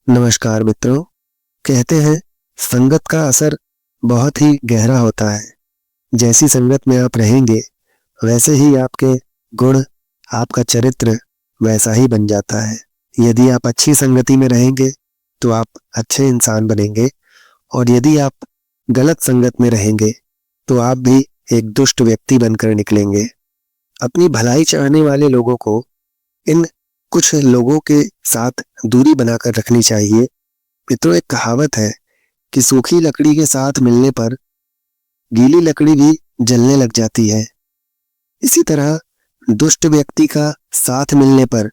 नमस्कार मित्रों। कहते हैं संगत का असर बहुत ही गहरा होता है। जैसी संगत में आप रहेंगे वैसे ही आपके गुण, आपका चरित्र वैसा ही बन जाता है। यदि आप अच्छी संगति में रहेंगे तो आप अच्छे इंसान बनेंगे, और यदि आप गलत संगत में रहेंगे तो आप भी एक दुष्ट व्यक्ति बनकर निकलेंगे। अपनी भलाई चाहने वाले लोगों को इन कुछ लोगों के साथ दूरी बनाकर रखनी चाहिए। मित्रों, एक कहावत है कि सूखी लकड़ी के साथ मिलने पर गीली लकड़ी भी जलने लग जाती है। इसी तरह दुष्ट व्यक्ति का साथ मिलने पर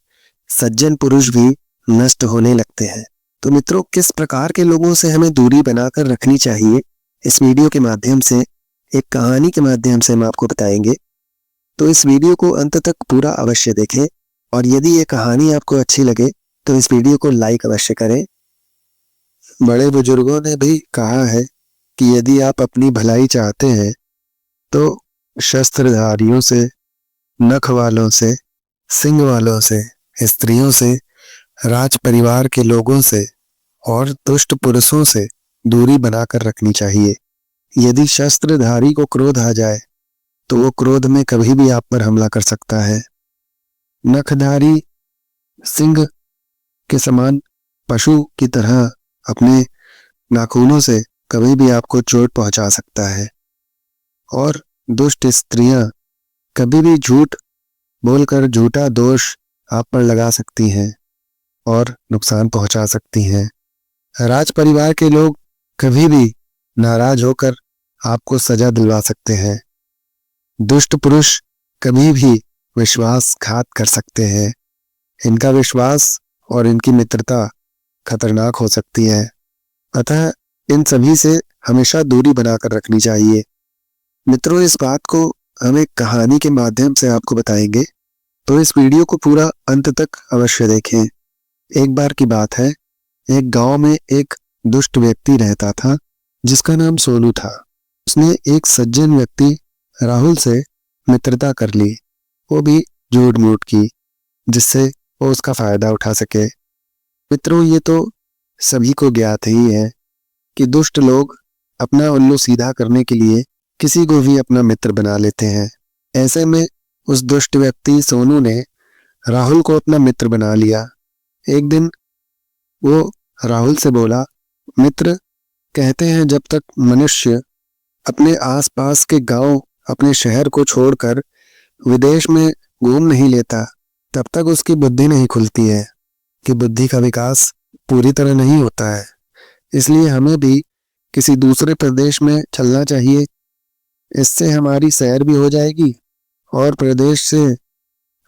सज्जन पुरुष भी नष्ट होने लगते हैं। तो मित्रों, किस प्रकार के लोगों से हमें दूरी बनाकर रखनी चाहिए, इस वीडियो के माध्यम से, एक कहानी के माध्यम से हम आपको बताएंगे। तो इस वीडियो को अंत तक पूरा अवश्य देखें, और यदि ये कहानी आपको अच्छी लगे तो इस वीडियो को लाइक अवश्य करें। बड़े बुजुर्गों ने भी कहा है कि यदि आप अपनी भलाई चाहते हैं तो शस्त्रधारियों से, नख वालों से, सिंग वालों से, स्त्रियों से, राज परिवार के लोगों से और दुष्ट पुरुषों से दूरी बनाकर रखनी चाहिए। यदि शस्त्रधारी को क्रोध आ जाए तो वो क्रोध में कभी भी आप पर हमला कर सकता है। नखधारी सिंह के समान पशु की तरह अपने नाखूनों से कभी भी आपको चोट पहुंचा सकता है। और दुष्ट स्त्रियां कभी भी झूठ बोलकर झूठा दोष आप पर लगा सकती हैं और नुकसान पहुंचा सकती हैं। राज परिवार के लोग कभी भी नाराज होकर आपको सजा दिलवा सकते हैं। दुष्ट पुरुष कभी भी विश्वासघात कर सकते हैं। इनका विश्वास और इनकी मित्रता खतरनाक हो सकती है। अतः इन सभी से हमेशा दूरी बनाकर रखनी चाहिए। मित्रों, इस बात को हम एक कहानी के माध्यम से आपको बताएंगे, तो इस वीडियो को पूरा अंत तक अवश्य देखें। एक बार की बात है, एक गांव में एक दुष्ट व्यक्ति रहता था जिसका नाम सोनू था। उसने एक सज्जन व्यक्ति राहुल से मित्रता कर ली, वो भी झूठ मूठ की, जिससे वो उसका फायदा उठा सके। मित्रों, ये तो सभी को ज्ञात ही है कि दुष्ट लोग अपना उल्लू सीधा करने के लिए किसी को भी अपना मित्र बना लेते हैं। ऐसे में उस दुष्ट व्यक्ति सोनू ने राहुल को अपना मित्र बना लिया। एक दिन वो राहुल से बोला, मित्र, कहते हैं जब तक मनुष्य अपने आसपास के गांव, अपने शहर को छोड़कर विदेश में घूम नहीं लेता तब तक उसकी बुद्धि नहीं खुलती है, कि बुद्धि का विकास पूरी तरह नहीं होता है। इसलिए हमें भी किसी दूसरे प्रदेश में चलना चाहिए। इससे हमारी सैर भी हो जाएगी और प्रदेश से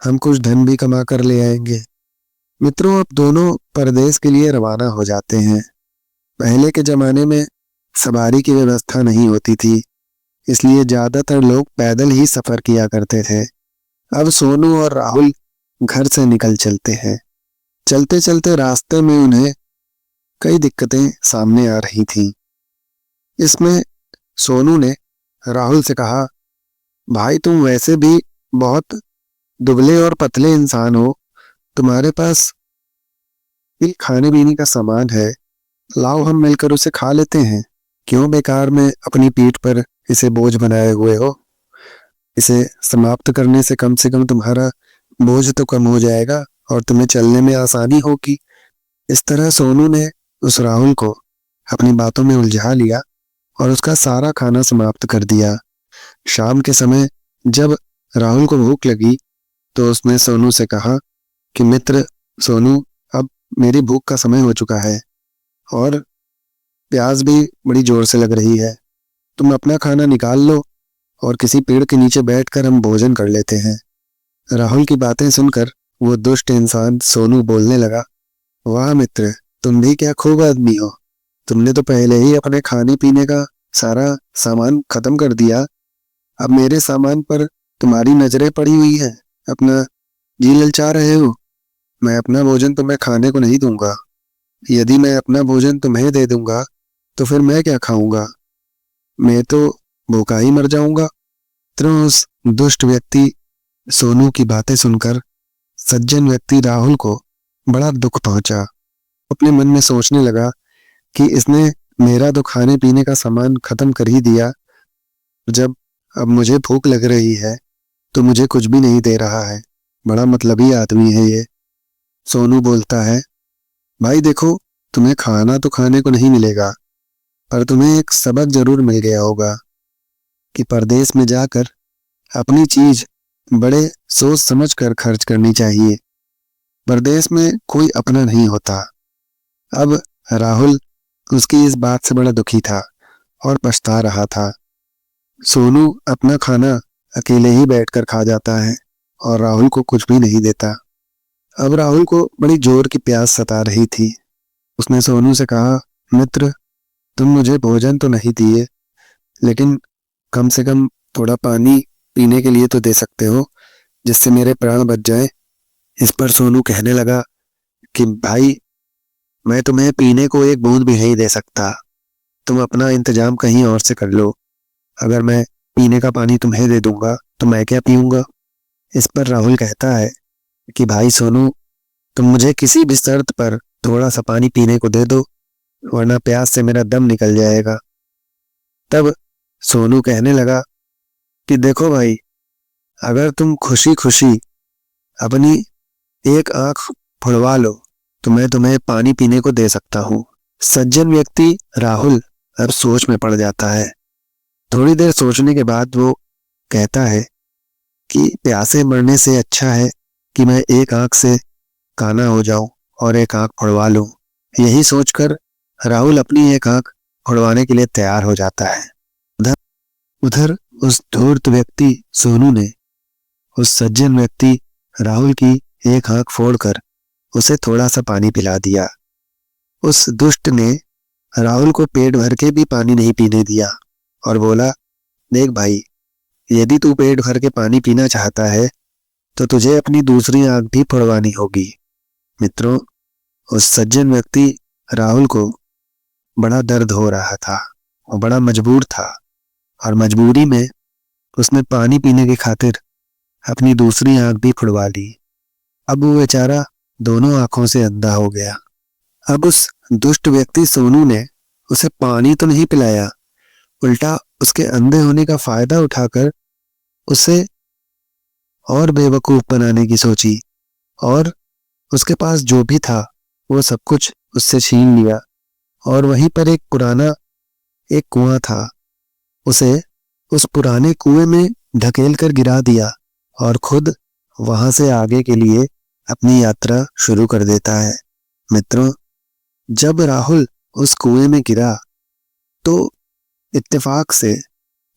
हम कुछ धन भी कमा कर ले आएंगे। मित्रों, अब दोनों प्रदेश के लिए रवाना हो जाते हैं। पहले के जमाने में सवारी की व्यवस्था नहीं होती थी, इसलिए ज्यादातर लोग पैदल ही सफर किया करते थे। अब सोनू और राहुल घर से निकल चलते हैं। चलते चलते रास्ते में उन्हें कई दिक्कतें सामने आ रही थीं। इसमें सोनू ने राहुल से कहा, भाई, तुम वैसे भी बहुत दुबले और पतले इंसान हो, तुम्हारे पास ये खाने पीने का सामान है, लाओ हम मिलकर उसे खा लेते हैं। क्यों बेकार में अपनी पीठ पर इसे बोझ बनाए हुए हो? इसे समाप्त करने से कम तुम्हारा बोझ तो कम हो जाएगा और तुम्हें चलने में आसानी होगी। इस तरह सोनू ने उस राहुल को अपनी बातों में उलझा लिया और उसका सारा खाना समाप्त कर दिया। शाम के समय जब राहुल को भूख लगी तो उसने सोनू से कहा कि मित्र सोनू, अब मेरी भूख का समय हो चुका है और प्यास भी बड़ी जोर से लग रही है। तुम अपना खाना निकाल लो और किसी पेड़ के नीचे बैठकर हम भोजन कर लेते हैं। राहुल की बातें सुनकर वो दुष्ट इंसान सोनू बोलने लगा, वाह मित्र, तुम भी क्या खूब आदमी हो। तुमने तो पहले ही अपने खाने पीने का सारा सामान खत्म कर दिया। अब मेरे सामान पर तुम्हारी नजरें पड़ी हुई है, अपना जी ललचा रहे हो। मैं अपना भोजन तुम्हें खाने को नहीं दूंगा। यदि मैं अपना भोजन तुम्हें दे दूंगा तो फिर मैं क्या खाऊंगा? मैं तो भूखा ही मर जाऊंगा। तो उस दुष्ट व्यक्ति सोनू की बातें सुनकर सज्जन व्यक्ति राहुल को बड़ा दुख पहुंचा। अपने मन में सोचने लगा कि इसने मेरा तो खाने पीने का सामान खत्म कर ही दिया, जब अब मुझे भूख लग रही है तो मुझे कुछ भी नहीं दे रहा है। बड़ा मतलबी आदमी है ये। सोनू बोलता है, भाई देखो, तुम्हें खाना तो खाने को नहीं मिलेगा, पर तुम्हें एक सबक जरूर मिल गया होगा कि परदेश में जाकर अपनी चीज बड़े सोच समझ कर खर्च करनी चाहिए। परदेश में कोई अपना नहीं होता। अब राहुल उसकी इस बात से बड़ा दुखी था और पछता रहा था। सोनू अपना खाना अकेले ही बैठकर खा जाता है और राहुल को कुछ भी नहीं देता। अब राहुल को बड़ी जोर की प्यास सता रही थी। उसने सोनू से कहा, मित्र, तुम मुझे भोजन तो नहीं दिए, लेकिन कम से कम थोड़ा पानी पीने के लिए तो दे सकते हो, जिससे मेरे प्राण बच जाए। इस पर सोनू कहने लगा कि भाई, मैं तुम्हें पीने को एक बूंद भी नहीं दे सकता। तुम अपना इंतजाम कहीं और से कर लो। अगर मैं पीने का पानी तुम्हें दे दूंगा तो मैं क्या पीऊंगा। इस पर राहुल कहता है कि भाई सोनू, तुम मुझे किसी भी शर्त पर थोड़ा सा पानी पीने को दे दो, वरना प्यास से मेरा दम निकल जाएगा। तब सोनू कहने लगा कि देखो भाई, अगर तुम खुशी खुशी अपनी एक आंख फुड़वा लो तो मैं तुम्हें पानी पीने को दे सकता हूँ। सज्जन व्यक्ति राहुल अब सोच में पड़ जाता है। थोड़ी देर सोचने के बाद वो कहता है कि प्यासे मरने से अच्छा है कि मैं एक आंख से काना हो जाऊं और एक आंख फुड़वा लूं। यही सोचकर राहुल अपनी एक आंख फुड़वाने के लिए तैयार हो जाता है। उधर उधर उस धूर्त व्यक्ति सोनू ने उस सज्जन व्यक्ति राहुल की एक आंख फोड़कर उसे थोड़ा सा पानी पिला दिया। उस दुष्ट ने राहुल को पेट भर के भी पानी नहीं पीने दिया और बोला, देख भाई, यदि तू पेट भर के पानी पीना चाहता है तो तुझे अपनी दूसरी आंख भी फोड़वानी होगी। मित्रों, उस सज्जन व्यक्ति राहुल को बड़ा दर्द हो रहा था, वो बड़ा मजबूर था और मजबूरी में उसने पानी पीने की खातिर अपनी दूसरी आंख भी फुड़वा ली। अब वो बेचारा दोनों आंखों से अंधा हो गया। अब उस दुष्ट व्यक्ति सोनू ने उसे पानी तो नहीं पिलाया, उल्टा उसके अंधे होने का फायदा उठाकर उसे और बेवकूफ बनाने की सोची और उसके पास जो भी था वो सब कुछ उससे छीन लिया। और वहीं पर एक कुआं था, उसे उस पुराने कुएं में ढकेल कर गिरा दिया और खुद वहां से आगे के लिए अपनी यात्रा शुरू कर देता है। मित्रों, जब राहुल उस कुएं में गिरा तो इत्तेफाक से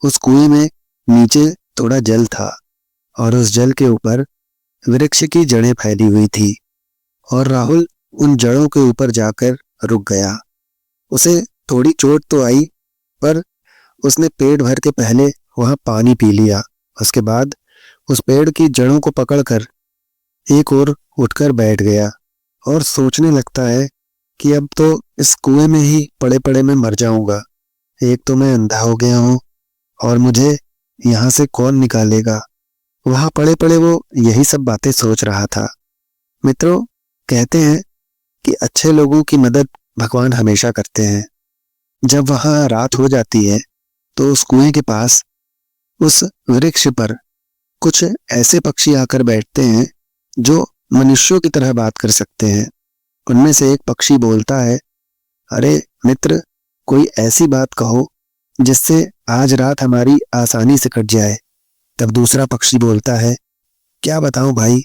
उस कुएं में नीचे थोड़ा जल था और उस जल के ऊपर वृक्ष की जड़ें फैली हुई थी और राहुल उन जड़ों के ऊपर जाकर रुक गया। उसे थोड़ी चोट तो आई, पर उसने पेट भर के पहले वहां पानी पी लिया। उसके बाद उस पेड़ की जड़ों को पकड़कर एक ओर उठकर बैठ गया और सोचने लगता है कि अब तो इस कुएं में ही पड़े पड़े मैं मर जाऊंगा। एक तो मैं अंधा हो गया हूं और मुझे यहां से कौन निकालेगा। वहां पड़े पड़े वो यही सब बातें सोच रहा था। मित्रों, कहते हैं कि अच्छे लोगों की मदद भगवान हमेशा करते हैं। जब वहां रात हो जाती है तो उस कुएं के पास उस वृक्ष पर कुछ ऐसे पक्षी आकर बैठते हैं जो मनुष्यों की तरह बात कर सकते हैं। उनमें से एक पक्षी बोलता है, अरे मित्र, कोई ऐसी बात कहो जिससे आज रात हमारी आसानी से कट जाए। तब दूसरा पक्षी बोलता है, क्या बताऊं भाई,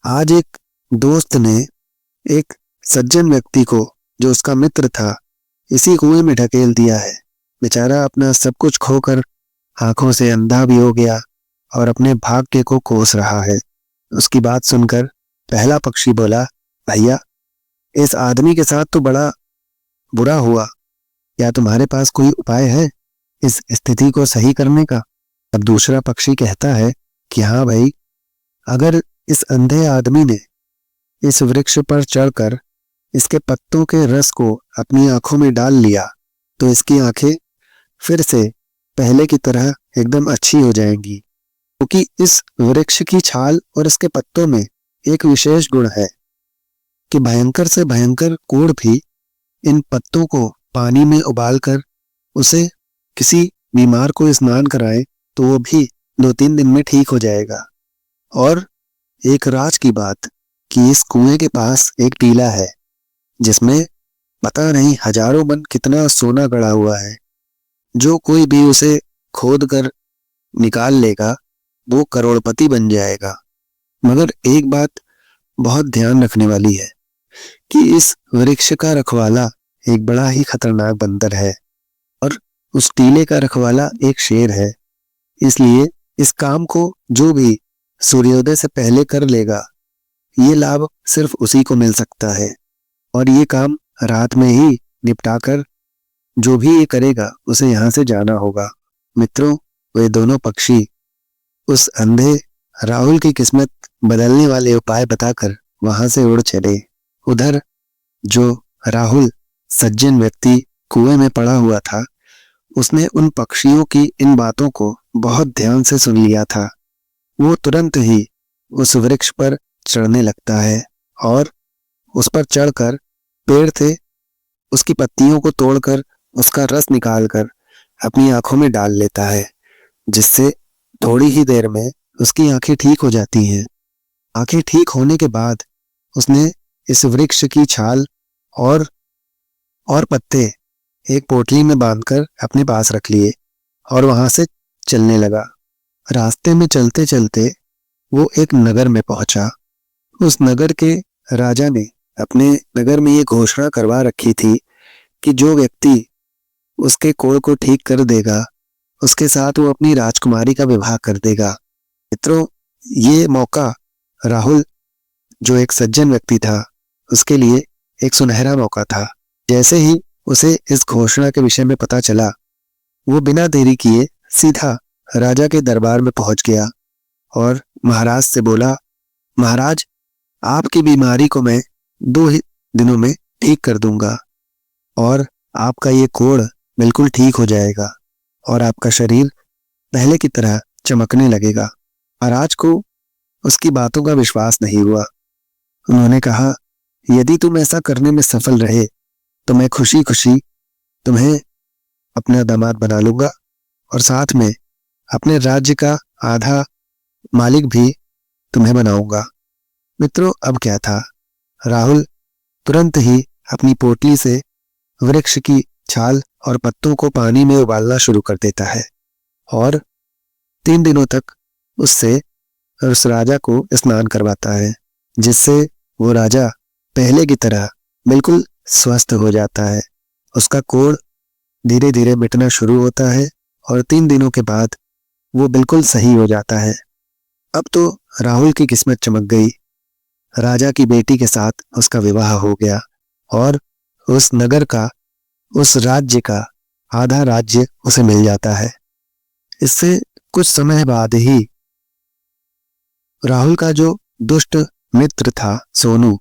आज एक दोस्त ने एक सज्जन व्यक्ति को, जो उसका मित्र था, इसी कुएं में ढकेल दिया है। बेचारा अपना सब कुछ खोकर आंखों से अंधा भी हो गया और अपने भाग्य को कोस रहा है। उसकी बात सुनकर पहला पक्षी बोला, भैया, इस आदमी के साथ तो बड़ा बुरा हुआ। क्या तुम्हारे पास कोई उपाय है इस स्थिति को सही करने का? तब दूसरा पक्षी कहता है कि हाँ भाई, अगर इस अंधे आदमी ने इस वृक्ष पर चढ़कर इसके पत्तों के रस को अपनी आंखों में डाल लिया तो इसकी आंखें फिर से पहले की तरह एकदम अच्छी हो जाएंगी, क्योंकि इस वृक्ष की छाल और इसके पत्तों में एक विशेष गुण है। कि भयंकर से भयंकर कोढ़ भी इन पत्तों को पानी में उबालकर उसे किसी बीमार को स्नान कराए तो वो भी 2-3 दिन में ठीक हो जाएगा। और एक राज की बात कि इस कुएं के पास एक टीला है जिसमें पता नहीं हजारों मन कितना सोना गड़ा हुआ है। जो कोई भी उसे खोद कर निकाल लेगा वो करोड़पति बन जाएगा। मगर एक बात बहुत ध्यान रखने वाली है कि इस वृक्ष का रखवाला एक बड़ा ही खतरनाक बंदर है और उस टीले का रखवाला एक शेर है। इसलिए इस काम को जो भी सूर्योदय से पहले कर लेगा ये लाभ सिर्फ उसी को मिल सकता है और ये काम रात में ही निपटाकर जो भी ये करेगा उसे यहाँ से जाना होगा। मित्रों, वे दोनों पक्षी उस अंधे राहुल की किस्मत बदलने वाले उपाय बताकर वहां से उड़ चले। उधर जो राहुल सज्जन व्यक्ति कुएं में पड़ा हुआ था उसने उन पक्षियों की इन बातों को बहुत ध्यान से सुन लिया था। वो तुरंत ही उस वृक्ष पर चढ़ने लगता है और उस पर चढ़कर पेड़ से उसकी पत्तियों को तोड़कर उसका रस निकालकर अपनी आंखों में डाल लेता है, जिससे थोड़ी ही देर में उसकी आंखें ठीक हो जाती हैं। आंखें ठीक होने के बाद उसने इस वृक्ष की छाल और पत्ते एक पोटली में बांधकर अपने पास रख लिए और वहां से चलने लगा। रास्ते में चलते चलते वो एक नगर में पहुंचा। उस नगर के राजा ने अपने नगर में ये घोषणा करवा रखी थी कि जो व्यक्ति उसके कोढ़ को ठीक कर देगा उसके साथ वो अपनी राजकुमारी का विवाह कर देगा। मित्रों, ये मौका राहुल जो एक सज्जन व्यक्ति था उसके लिए एक सुनहरा मौका था। जैसे ही उसे इस घोषणा के विषय में पता चला वो बिना देरी किए सीधा राजा के दरबार में पहुंच गया और महाराज से बोला, महाराज, आपकी बीमारी को मैं 2 ही दिनों में ठीक कर दूंगा और आपका ये कोढ़ बिल्कुल ठीक हो जाएगा और आपका शरीर पहले की तरह चमकने लगेगा। महाराज को उसकी बातों का विश्वास नहीं हुआ। उन्होंने कहा, यदि तुम ऐसा करने में सफल रहे तो मैं खुशी खुशी तुम्हें अपना दामाद बना लूंगा और साथ में अपने राज्य का आधा मालिक भी तुम्हें बनाऊंगा। मित्रों, अब क्या था, राहुल तुरंत ही अपनी पोटली से वृक्ष की छाल और पत्तों को पानी में उबालना शुरू कर देता है और 3 दिनों तक उससे उस राजा को स्नान करवाता है, जिससे वो राजा पहले की तरह बिल्कुल स्वस्थ हो जाता है। उसका कोढ़ धीरे धीरे मिटना शुरू होता है और 3 दिनों के बाद वो बिल्कुल सही हो जाता है। अब तो राहुल की किस्मत चमक गई। राजा की बेटी के साथ उसका विवाह हो गया और उस नगर का, उस राज्य का आधा राज्य उसे मिल जाता है। इससे कुछ समय बाद ही राहुल का जो दुष्ट मित्र था सोनू,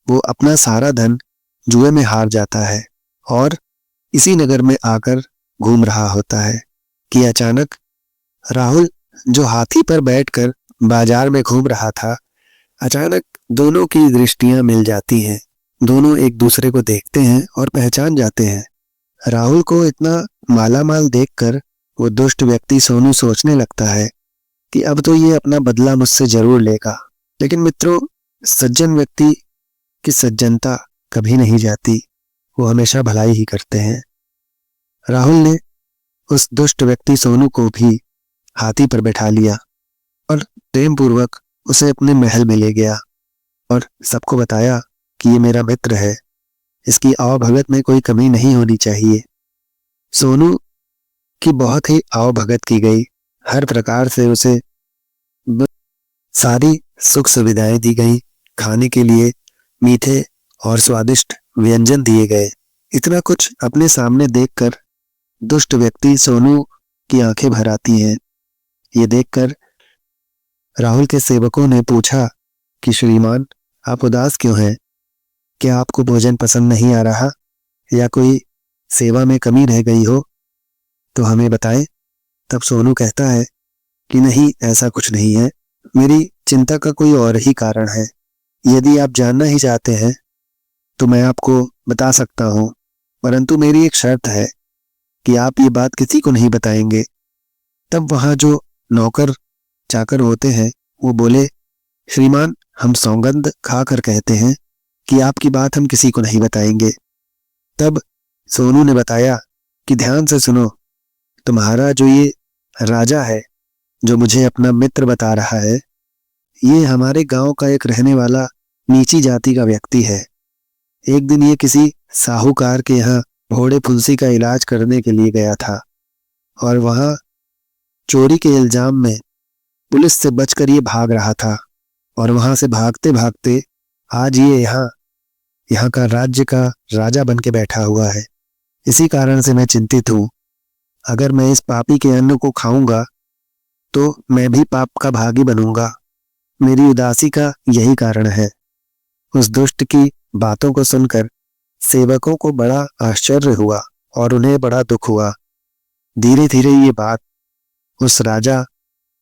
वो अपना सारा धन जुए में हार जाता है और इसी नगर में आकर घूम रहा होता है कि अचानक राहुल जो हाथी पर बैठकर बाजार में घूम रहा था, अचानक दोनों की दृष्टियां मिल जाती हैं। दोनों एक दूसरे को देखते हैं और पहचान जाते हैं। राहुल को इतना मालामाल देखकर वो दुष्ट व्यक्ति सोनू सोचने लगता है कि अब तो ये अपना बदला मुझसे जरूर लेगा। लेकिन मित्रों, सज्जन व्यक्ति की सज्जनता कभी नहीं जाती, वो हमेशा भलाई ही करते हैं। राहुल ने उस दुष्ट व्यक्ति सोनू को भी हाथी पर बैठा लिया और प्रेम पूर्वक उसे अपने महल में ले गया और सबको बताया कि ये मेरा मित्र है, इसकी आवभगत में कोई कमी नहीं होनी चाहिए। सोनू की बहुत ही आवभगत की गई, हर प्रकार से उसे सारी सुख सुविधाएं दी गई, खाने के लिए मीठे और स्वादिष्ट व्यंजन दिए गए। इतना कुछ अपने सामने देखकर दुष्ट व्यक्ति सोनू की आंखें भर आती हैं। ये देखकर राहुल के सेवकों ने पूछा कि श्रीमान, आप उदास क्यों हैं? क्या आपको भोजन पसंद नहीं आ रहा या कोई सेवा में कमी रह गई हो तो हमें बताएं। तब सोनू कहता है कि नहीं, ऐसा कुछ नहीं है, मेरी चिंता का कोई और ही कारण है। यदि आप जानना ही चाहते हैं तो मैं आपको बता सकता हूँ, परंतु मेरी एक शर्त है कि आप ये बात किसी को नहीं बताएंगे। तब वहां जो नौकर चाकर होते हैं वो बोले, श्रीमान, हम सौगंध खाकर कहते हैं कि आपकी बात हम किसी को नहीं बताएंगे। तब सोनू ने बताया कि ध्यान से सुनो, तुम्हारा जो ये राजा है, जो मुझे अपना मित्र बता रहा है, ये हमारे गांव का एक रहने वाला नीची जाति का व्यक्ति है। एक दिन ये किसी साहूकार के यहाँ घोड़े फुंसी का इलाज करने के लिए गया था और वहां चोरी के इल्जाम में पुलिस से बचकर ये भाग रहा था और वहां से भागते भागते आज ये यहाँ का राज्य का राजा बन के बैठा हुआ है। इसी कारण से मैं चिंतित हूं। अगर मैं इस पापी के अन्न को खाऊंगा तो मैं भी पाप का भागी बनूंगा। मेरी उदासी का यही कारण है। उस दुष्ट की बातों को सुनकर सेवकों को बड़ा आश्चर्य हुआ और उन्हें बड़ा दुख हुआ। धीरे धीरे ये बात उस राजा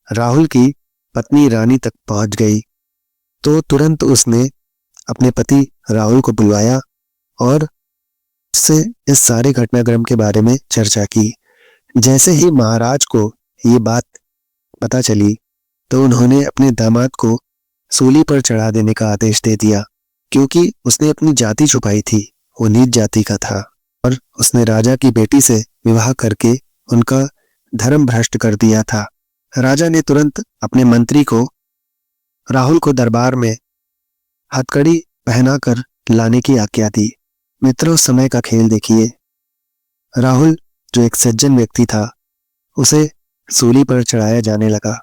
राहुल की पत्नी रानी तक पहुंच गई। तो तुरंत उसने अपने पति राहुल को बुलवाया और उससे इस सारे घटनाक्रम के बारे में चर्चा की। जैसे ही महाराज को ये बात पता चली तो उन्होंने अपने दामाद को सूली पर चढ़ा देने का आदेश दे दिया, क्योंकि उसने अपनी जाति छुपाई थी, वो नीच जाति का था और उसने राजा की बेटी से विवाह करके उनका धर्म भ्रष्ट कर दिया था। राजा ने तुरंत अपने मंत्री को राहुल को दरबार में हथकड़ी पहनाकर लाने की आज्ञा दी। मित्रों, समय का खेल देखिए। राहुल जो एक सज्जन व्यक्ति था, उसे सूली पर चढ़ाया जाने लगा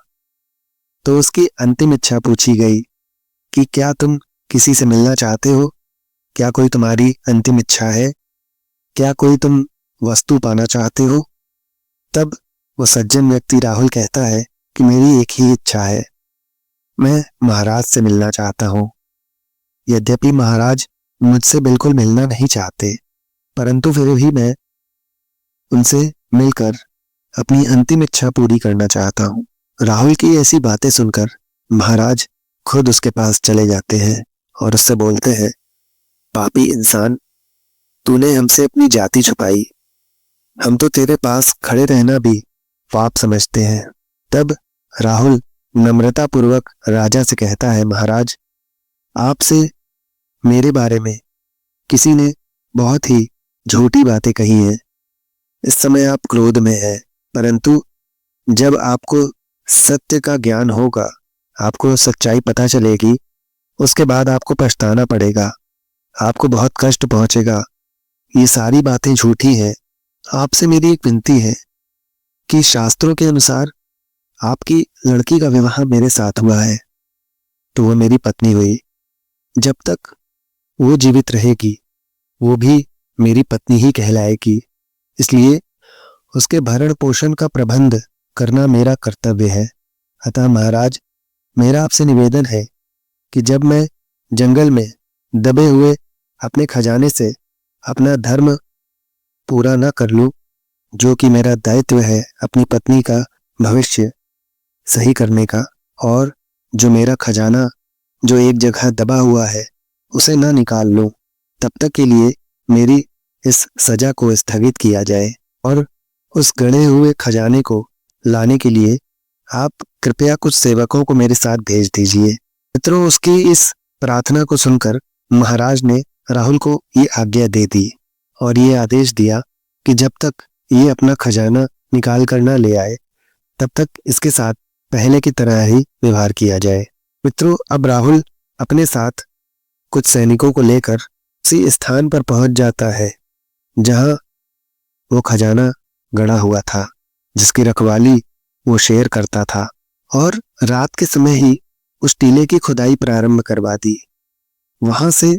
तो उसकी अंतिम इच्छा पूछी गई कि क्या तुम किसी से मिलना चाहते हो? क्या कोई तुम्हारी अंतिम इच्छा है? क्या कोई तुम वस्तु पाना चाहते हो? तब वो सज्जन व्यक्ति राहुल कहता है कि मेरी एक ही इच्छा है, मैं महाराज से मिलना चाहता हूं। यद्यपि महाराज मुझसे बिल्कुल मिलना नहीं चाहते, परंतु फिर भी मैं उनसे मिलकर अपनी अंतिम इच्छा पूरी करना चाहता हूं। राहुल की ऐसी बातें सुनकर महाराज खुद उसके पास चले जाते हैं और उससे बोलते हैं, पापी इंसान, तूने हमसे अपनी जाति छुपाई, हम तो तेरे पास खड़े रहना भी पाप समझते हैं। तब राहुल नम्रतापूर्वक राजा से कहता है, महाराज, आपसे मेरे बारे में किसी ने बहुत ही झूठी बातें कही हैं। इस समय आप क्रोध में हैं, परंतु जब आपको सत्य का ज्ञान होगा, आपको सच्चाई पता चलेगी, उसके बाद आपको पछताना पड़ेगा, आपको बहुत कष्ट पहुंचेगा। ये सारी बातें झूठी हैं। आपसे मेरी एक विनती है कि शास्त्रों के अनुसार आपकी लड़की का विवाह मेरे साथ हुआ है, तो वो मेरी पत्नी हुई। जब तक वो जीवित रहेगी वो भी मेरी पत्नी ही कहलाएगी, इसलिए उसके भरण पोषण का प्रबंध करना मेरा कर्तव्य है। अतः महाराज, मेरा आपसे निवेदन है कि जब मैं जंगल में दबे हुए अपने खजाने से अपना धर्म पूरा न कर लूं, जो कि मेरा दायित्व है अपनी पत्नी का भविष्य सही करने का, और जो मेरा खजाना जो एक जगह दबा हुआ है उसे ना निकाल लूं, तब तक के लिए मेरी इस सजा को स्थगित किया जाए और उस गड़े हुए खजाने को लाने के लिए आप कृपया कुछ सेवकों को मेरे साथ भेज दीजिए। मित्रों, उसकी इस प्रार्थना को सुनकर महाराज ने राहुल को ये आज्ञा दे दी और ये आदेश दिया कि जब तक ये अपना खजाना निकाल कर ना ले आए, तब तक इसके साथ पहले की तरह ही व्यवहार किया जाए। मित्रों, अब राहुल अपने साथ कुछ सैनिकों को लेकर उसी स्थान पर पहुंच जाता है जहां वो खजाना गड़ा हुआ था, जिसकी रखवाली वो शेर करता था, और रात के समय ही उस टीले की खुदाई प्रारंभ करवा दी। वहां से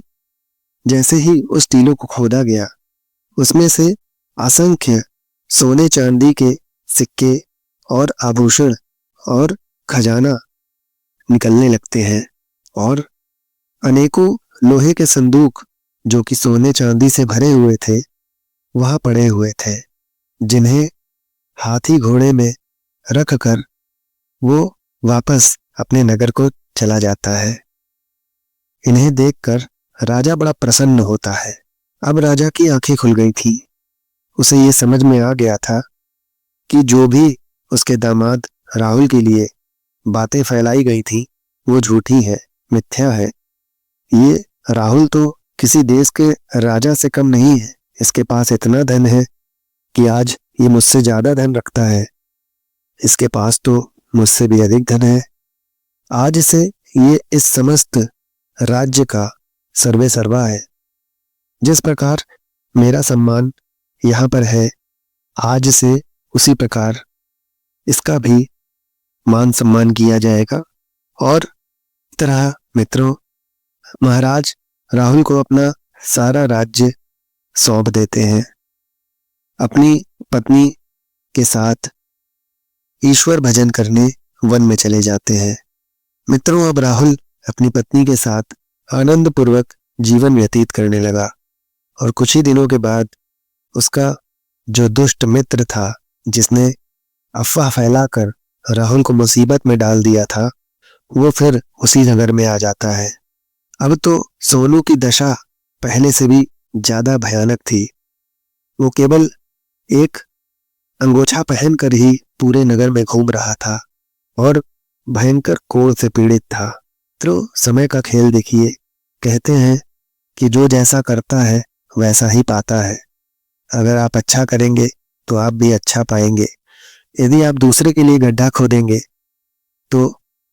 जैसे ही उस टीले को खोदा गया, उसमें से असंख्य सोने चांदी के सिक्के और आभूषण और खजाना निकलने लगते हैं और अनेकों लोहे के संदूक जो कि सोने चांदी से भरे हुए थे वहां पड़े हुए थे, जिन्हें हाथी घोड़े में रखकर वो वापस अपने नगर को चला जाता है। इन्हें देखकर राजा बड़ा प्रसन्न होता है। अब राजा की आंखें खुल गई थी। उसे ये समझ में आ गया था कि जो भी उसके दामाद राहुल के लिए बातें फैलाई गई थी वो झूठी है, मिथ्या है। ये राहुल तो किसी देश के राजा से कम नहीं है। इसके पास इतना धन है कि आज ये मुझसे ज्यादा धन रखता है। इसके पास तो मुझसे भी अधिक धन है। आज से ये इस समस्त राज्य का सर्वे सर्वा है। जिस प्रकार मेरा सम्मान यहाँ पर है, आज से उसी प्रकार इसका भी मान सम्मान किया जाएगा। और तरह मित्रों, महाराज राहुल को अपना सारा राज्य सौंप देते हैं। अपनी पत्नी के साथ ईश्वर भजन करने वन में चले जाते हैं। मित्रों, अब राहुल अपनी पत्नी के साथ आनंद पूर्वक जीवन व्यतीत करने लगा और कुछ ही दिनों के बाद उसका जो दुष्ट मित्र था, जिसने अफवाह फैलाकर राहुल को मुसीबत में डाल दिया था, वो फिर उसी नगर में आ जाता है। अब तो सोनू की दशा पहले से भी ज्यादा भयानक थी। वो केवल एक अंगोछा पहनकर ही पूरे नगर में घूम रहा था और भयंकर कोढ़ से पीड़ित था। तो समय का खेल देखिए। कहते हैं कि जो जैसा करता है वैसा ही पाता है। अगर आप अच्छा करेंगे तो आप भी अच्छा पाएंगे। यदि आप दूसरे के लिए गड्ढा खोदेंगे तो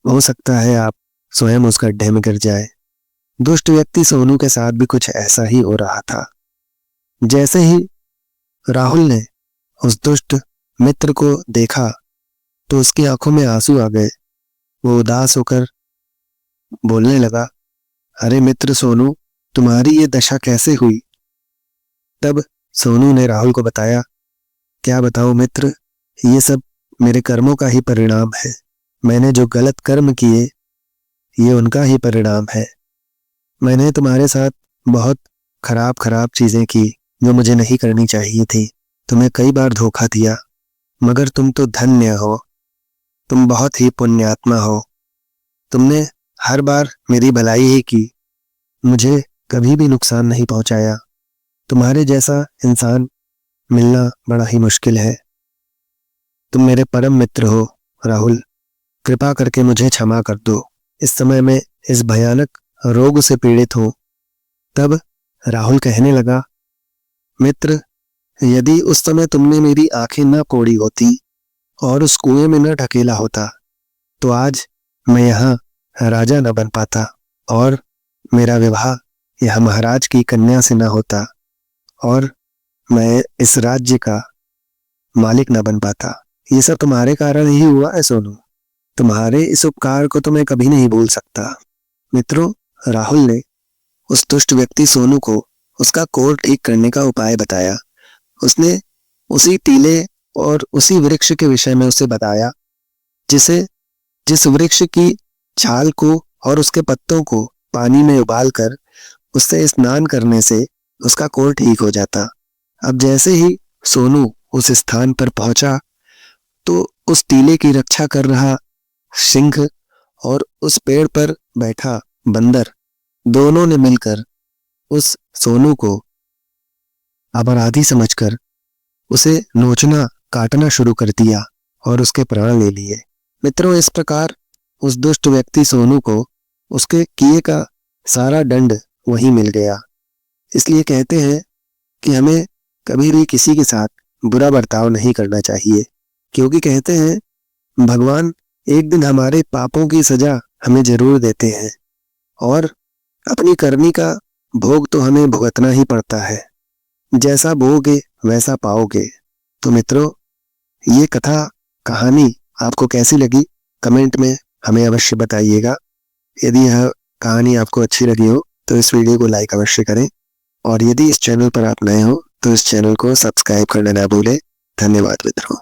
हो सकता है आप स्वयं उस गड्ढे में गिर जाए। दुष्ट व्यक्ति सोनू के साथ भी कुछ ऐसा ही हो रहा था। जैसे ही राहुल ने उस दुष्ट मित्र को देखा तो उसकी आंखों में आंसू आ गए। वो उदास होकर बोलने लगा, अरे मित्र सोनू, तुम्हारी ये दशा कैसे हुई? तब सोनू ने राहुल को बताया, क्या बताऊं मित्र, ये सब मेरे कर्मों का ही परिणाम है। मैंने जो गलत कर्म किए ये उनका ही परिणाम है। मैंने तुम्हारे साथ बहुत खराब चीजें की जो मुझे नहीं करनी चाहिए थी। तुम्हें कई बार धोखा दिया, मगर तुम तो धन्य हो। तुम बहुत ही पुण्यात्मा हो। तुमने हर बार मेरी भलाई ही की, मुझे कभी भी नुकसान नहीं पहुंचाया। तुम्हारे जैसा इंसान मिलना बड़ा ही मुश्किल है। तुम मेरे परम मित्र हो राहुल, कृपा करके मुझे क्षमा कर दो। इस समय मैं इस भयानक रोग से पीड़ित हूं। तब राहुल कहने लगा, मित्र, यदि उस समय तुमने मेरी आंखें न कोड़ी होती और उस कुएं में न ढकेला होता तो आज मैं यहाँ राजा न बन पाता और मेरा विवाह यह महाराज की कन्या से न होता और मैं इस राज्य का मालिक न बन पाता। ये सब तुम्हारे कारण ही हुआ है सोनू। तुम्हारे इस उपकार को तो मैं कभी नहीं भूल सकता। मित्रों, राहुल ने उस दुष्ट व्यक्ति सोनू को उसका कोढ़ ठीक करने का उपाय बताया। उसने उसी टीले और उसी वृक्ष के विषय में उसे बताया जिस वृक्ष की छाल को और उसके पत्तों को पानी में उबालकर उससे स्नान करने से उसका कोढ़ ठीक हो जाता। अब जैसे ही सोनू उस स्थान पर पहुंचा तो उस टीले की रक्षा कर रहा सिंह और उस पेड़ पर बैठा बंदर, दोनों ने मिलकर उस सोनू को अपराधी समझकर उसे नोचना काटना शुरू कर दिया और उसके प्राण ले लिए। मित्रों, इस प्रकार उस दुष्ट व्यक्ति सोनू को उसके किए का सारा दंड वहीं मिल गया। इसलिए कहते हैं कि हमें कभी भी किसी के साथ बुरा बर्ताव नहीं करना चाहिए, क्योंकि कहते हैं भगवान एक दिन हमारे पापों की सजा हमें जरूर देते हैं और अपनी करनी का भोग तो हमें भुगतना ही पड़ता है। जैसा बोओगे वैसा पाओगे। तो मित्रों, ये कहानी आपको कैसी लगी कमेंट में हमें अवश्य बताइएगा। यदि यह कहानी आपको अच्छी लगी हो तो इस वीडियो को लाइक अवश्य करें और यदि इस चैनल पर आप नए हो तो इस चैनल को सब्सक्राइब करना ना भूलें। धन्यवाद मित्रों।